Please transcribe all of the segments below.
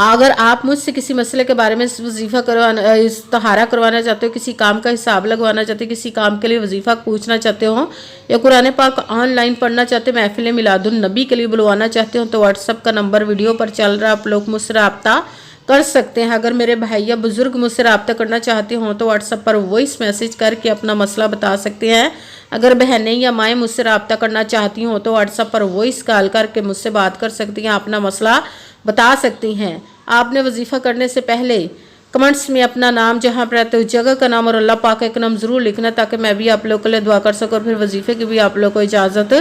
اگر آپ مجھ سے کسی مسئلے کے بارے میں وظیفہ کروانا استخارہ کروانا چاہتے ہو، کسی کام کا حساب لگوانا چاہتے ہو، کسی کام کے لیے وظیفہ پوچھنا چاہتے ہو، یا قرآن پاک آن لائن پڑھنا چاہتے ہو، محفل میلاد النبی کے لیے بلوانا چاہتے ہو، تو واٹس ایپ کا نمبر ویڈیو پر چل رہا ہے، آپ لوگ مجھ سے رابطہ کر سکتے ہیں۔ اگر میرے بھائی یا بزرگ مجھ سے رابطہ کرنا چاہتے ہوں تو واٹس ایپ پر وائس میسج کر کے اپنا مسئلہ بتا سکتے ہیں۔ اگر بہنیں یا مائیں مجھ سے رابطہ کرنا چاہتی ہوں تو واٹس ایپ پر وائس کال کر کے مجھ سے بات کر سکتی ہیں، اپنا مسئلہ بتا سکتی ہیں۔ آپ نے وظیفہ کرنے سے پہلے کمنٹس میں اپنا نام، جہاں پر رہتے ہو جگہ کا نام اور اللہ پاک کا ایک نام ضرور لکھنا، تاکہ میں بھی آپ لوگوں کے لیے دعا کر سکوں اور پھر وظیفے کی بھی آپ لوگوں کو اجازت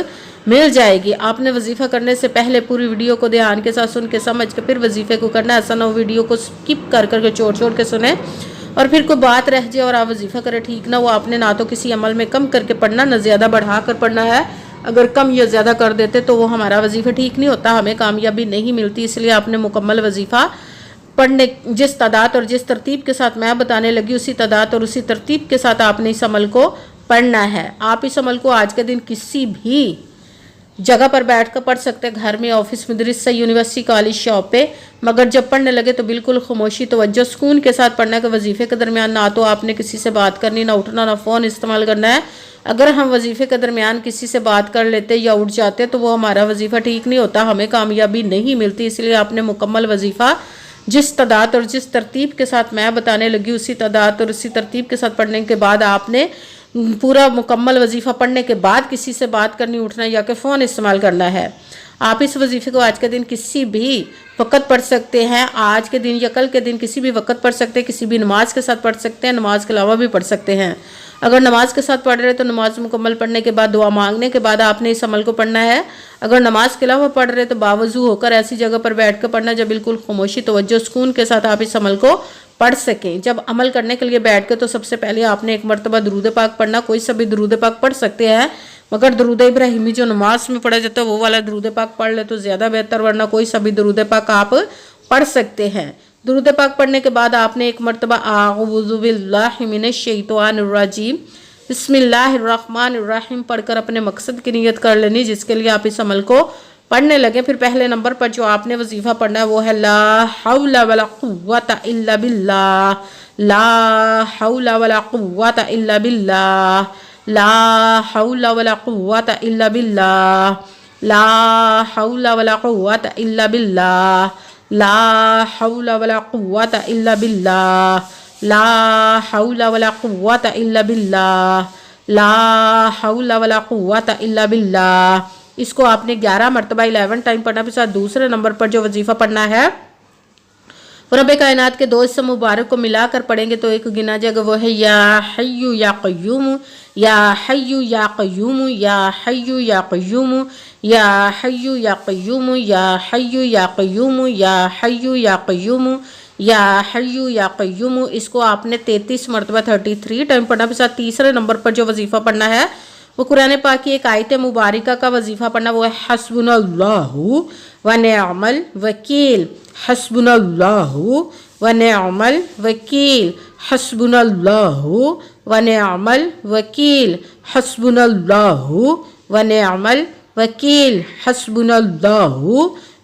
مل جائے گی۔ آپ نے وظیفہ کرنے سے پہلے پوری ویڈیو کو دھیان کے ساتھ سن کے سمجھ کے پھر وظیفے کو کرنا، ایسا نہ ہو ویڈیو کو سکپ کر کے چھوڑ کے سنیں اور پھر کوئی بات رہ جائے اور آپ وظیفہ کریں، ٹھیک نہ وہ آپ نے نہ تو کسی عمل میں کم کر کے پڑھنا، نہ زیادہ بڑھا کر پڑھنا ہے۔ اگر کم یا زیادہ کر دیتے تو وہ ہمارا وظیفہ ٹھیک نہیں ہوتا، ہمیں کامیابی نہیں ملتی۔ اس لیے آپ نے مکمل وظیفہ پڑھنے جس تعداد اور جس ترتیب کے ساتھ میں بتانے لگی، اسی تعداد اور اسی ترتیب کے ساتھ آپ نے اس عمل کو پڑھنا ہے۔ آپ اس عمل کو آج کے دن کسی بھی جگہ پر بیٹھ کر پڑھ سکتے، گھر میں، آفس، مدرسہ، یونیورسٹی، کالج، شاپ پہ، مگر جب پڑھنے لگے تو بالکل خاموشی، توجہ، سکون کے ساتھ پڑھنا ہے کہ وظیفے کے درمیان نہ تو آپ نے کسی سے بات کرنی، نہ اٹھنا، نہ فون استعمال کرنا ہے۔ اگر ہم وظیفے کے درمیان کسی سے بات کر لیتے یا اٹھ جاتے تو وہ ہمارا وظیفہ ٹھیک نہیں ہوتا، ہمیں کامیابی نہیں ملتی۔ اس لیے آپ نے مکمل وظیفہ جس تعداد اور جس ترتیب کے ساتھ میں بتانے لگی، اسی تعداد اور اسی ترتیب کے ساتھ پڑھنے کے بعد آپ نے پورا مکمل وظیفہ پڑھنے کے بعد کسی سے بات کرنی، اٹھنا یا کہ فون استعمال کرنا ہے۔ آپ اس وظیفے کو آج کے دن کسی بھی وقت پڑھ سکتے ہیں، آج کے دن یا کل کے دن کسی بھی وقت پڑھ سکتے ہیں، کسی بھی نماز کے ساتھ پڑھ سکتے ہیں، نماز کے علاوہ بھی پڑھ سکتے ہیں۔ اگر نماز کے ساتھ پڑھ رہے تو نماز مکمل پڑھنے کے بعد دعا مانگنے کے بعد آپ نے اس عمل کو پڑھنا ہے۔ اگر نماز کے علاوہ پڑھ رہے تو باوضو ہو کر ایسی جگہ پر بیٹھ کر پڑھنا جب بالکل خاموشی، توجہ، سکون کے ساتھ آپ اس عمل کو پڑھ سکیں۔ جب عمل کرنے کے لیے بیٹھ کے تو سب سے پہلے آپ نے ایک مرتبہ درود پاک پڑھنا، کوئی سا بھی درود پاک پڑھ سکتے ہیں، مگر درود ابراہیمی جو نماز میں پڑھا جاتا ہے وہ والا درود پاک پڑھ لے تو زیادہ بہتر، ورنہ کوئی سا بھی درود پاک آپ پڑھ سکتے ہیں۔ درود پاک پڑھنے کے بعد آپ نے ایک مرتبہ اعوذ باللہ من الشیطان الرجیم بسم اللہ الرحمن الرحیم پڑھ کر اپنے مقصد کی نیت کر لینی، جس کے لیے آپ اس عمل کو پڑھنے لگے۔ پھر پہلے نمبر پر جو آپ نے وظیفہ پڑھنا ہے وہ ہے لا حول ولا قوت الا باللہ، لا حول ولا قوت الا باللہ، لا حول ولا قوت الا باللہ، لا حول ولا قوت الا باللہ، لا حول ولا قوت الا باللہ، لا حول ولا قوت الا باللہ، لا حول ولا قوت الا باللہ۔ اس کو آپ نے 11 مرتبہ 11 ٹائم پڑھنا۔ پھر ساتھ دوسرے نمبر پر جو وظیفہ پڑھنا ہے رب کائنات کے 2 اسم مبارک کو ملا کر پڑھیں گے تو ایک گنا جائے گا، وہ ہے یا حی یا قیوم، یا حی یا قیوم، یا حی یا قیوم، یا حی یا قیوم، یا حی یا قیوم، یا حی یا قیوم، یا حی یا قیوم۔ اس کو آپ نے 33 مرتبہ 33 ٹائم پڑھنا۔ پھر ساتھ تیسرے نمبر پر جو وظیفہ پڑھنا ہے وہ قرآن پاک کی ایک آیت مبارکہ کا وظیفہ پڑھنا، وہ ہے حسبنا اللہ و نعم الوکیل، حسبنا اللہ و نعم الوکیل، حسبنا اللہ و نعم الوکیل، حسبنا اللہ و نعم الوکیل، حسبنا اللہ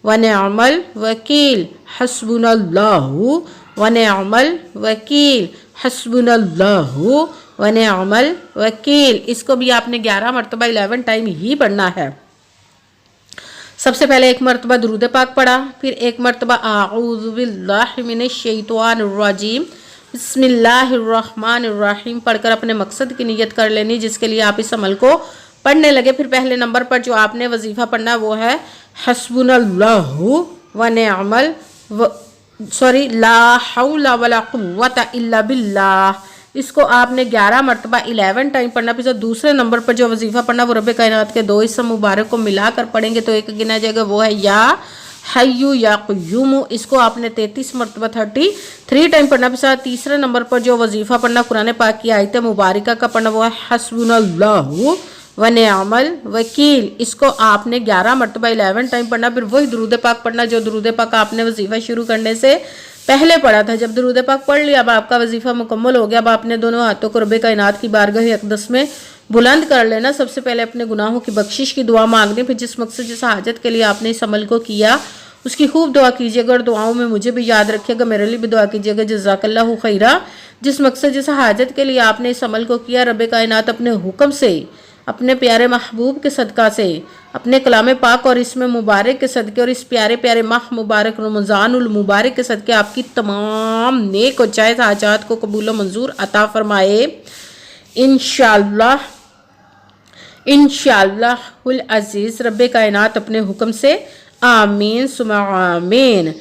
و نعم الوکیل، حسبنا اللہ و نعم الوکیل، حسبنا اللہ و نعم الوکیل۔ اس کو بھی آپ نے 11 مرتبہ 11 ٹائم ہی پڑھنا ہے۔ سب سے پہلے ایک مرتبہ درود پاک پڑھا، پھر ایک مرتبہ اعوذ باللہ من الشیطان الرجیم بسم اللہ الرحمن الرحیم پڑھ کر اپنے مقصد کی نیت کر لینی، جس کے لیے آپ اس عمل کو پڑھنے لگے۔ پھر پہلے نمبر پر جو آپ نے وظیفہ پڑھنا وہ ہے حسبنا اللہ و نعم لا حول ولا قوت الا باللہ۔ اس کو آپ نے 11 مرتبہ 11 ٹائم پڑھنا۔ پھر دوسرے نمبر پر جو وظیفہ پڑھنا وہ رب کائنات کے 2 اسم مبارک کو ملا کر پڑھیں گے تو ایک گنا جائے گا، وہ ہے یا حی یا قیوم۔ اس کو آپ نے 33 مرتبہ 33 ٹائم پڑھنا۔ پھر تیسرے نمبر پر جو وظیفہ پڑھنا قرآن پاک کی آیت مبارکہ کا پڑھنا وہ ہے حسبنا اللہ و نعم الوکیل۔ اس کو آپ نے 11 مرتبہ 11 ٹائم پڑھنا۔ پھر وہی درود پاک پڑھنا جو درود پاک آپ نے وظیفہ شروع کرنے سے پہلے پڑھا تھا۔ جب درود پاک پڑھ لیا اب آپ کا وظیفہ مکمل ہو گیا، اب آپ نے دونوں ہاتھوں کو رب کائنات کی بارگاہ اقدس میں بلند کر لینا۔ سب سے پہلے اپنے گناہوں کی بخشش کی دعا مانگنی، پھر جس مقصد جس حاجت کے لیے آپ نے اس عمل کو کیا اس کی خوب دعا کیجیے گا اور دعاؤں میں مجھے بھی یاد رکھیے گا، میرے لیے بھی دعا کیجیے گا۔ جزاک اللہ خیرہ۔ جس مقصد جس حاجت کے لیے آپ نے اس عمل کو کیا، رب کائنات اپنے حکم سے، اپنے پیارے محبوب کے صدقہ سے، اپنے کلام پاک اور اسم مبارک کے صدقے اور اس پیارے پیارے ماہ مبارک رمضان المبارک کے صدقے آپ کی تمام نیک و جائز حاجات کو قبول و منظور عطا فرمائے انشاءاللہ العزیز رب کائنات اپنے حکم سے، آمین ثم آمین۔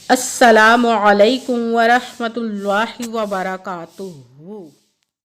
السلام علیکم ورحمۃ اللہ وبرکاتہ۔